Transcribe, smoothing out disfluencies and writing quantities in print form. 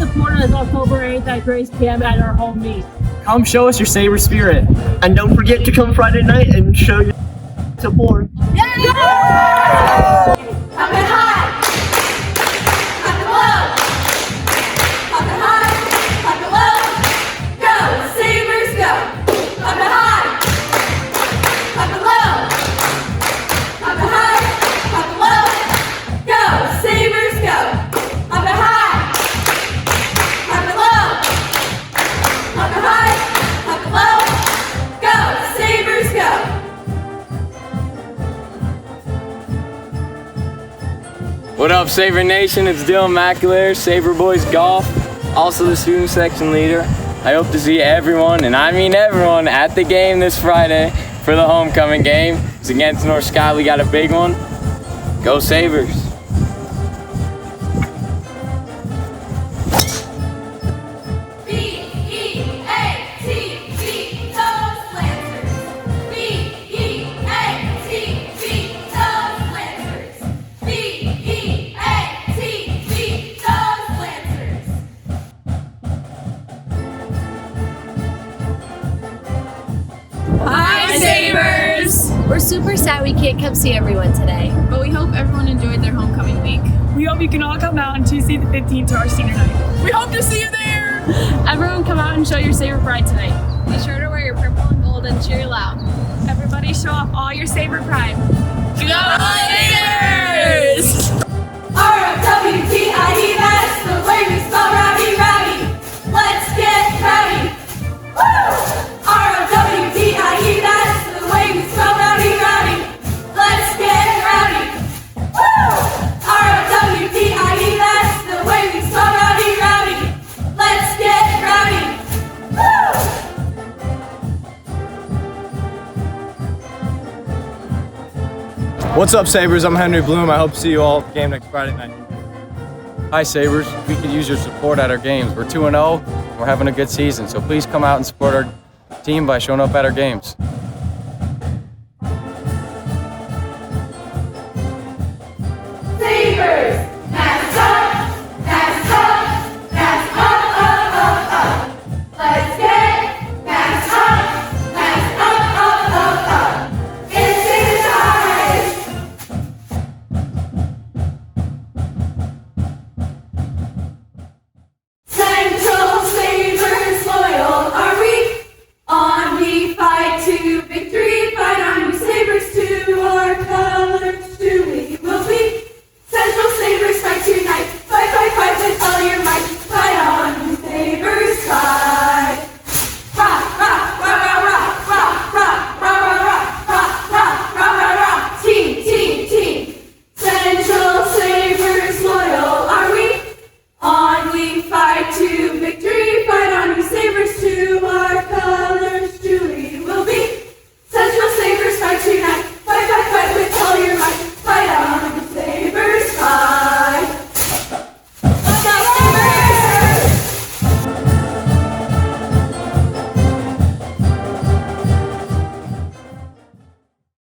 support us October 8th at Grace PM at our home meet. Come show us your Saber spirit. And don't forget to come Friday night and show your support. Coming high, coming low, coming high, coming low. Go, Sabers, go. Coming high, coming low, coming high, coming low. Go, Sabers, go. Coming high, coming low, coming high, coming low. Go, Sabers, go. What up, Saber Nation? It's Dylan McAleer, Saber Boys Golf, also the student section leader. I hope to see everyone, and I mean everyone, at the game this Friday for the homecoming game. It's against North Scott. We got a big one. Go Sabers! Hi, Sabers! We're super sad we can't come see everyone today. But we hope everyone enjoyed their homecoming week. We hope you can all come out on Tuesday the 15th to our senior night. We hope to see you there! Everyone come out and show your Saber pride tonight. Be sure to wear your purple and gold and cheer loud. Everybody show off all your Saber pride. Go Sabers! R-O-W-D-I-E, that's the way we spell rowdy, rowdy. Let's get rowdy. Woo! R-O-W-D-I-E, that's the way we spell rowdy, rowdy. Let's get rowdy. Woo! R-O-W-D-I-E, that's the way we spell rowdy, rowdy. Let's get rowdy. Woo! What's up, Sabers? I'm Henry Bloom. I hope to see you all at the game next Friday night. Hi Sabers, we could use your support at our games. We're 2-0, we're having a good season, so please come out and support our team by showing up at our games.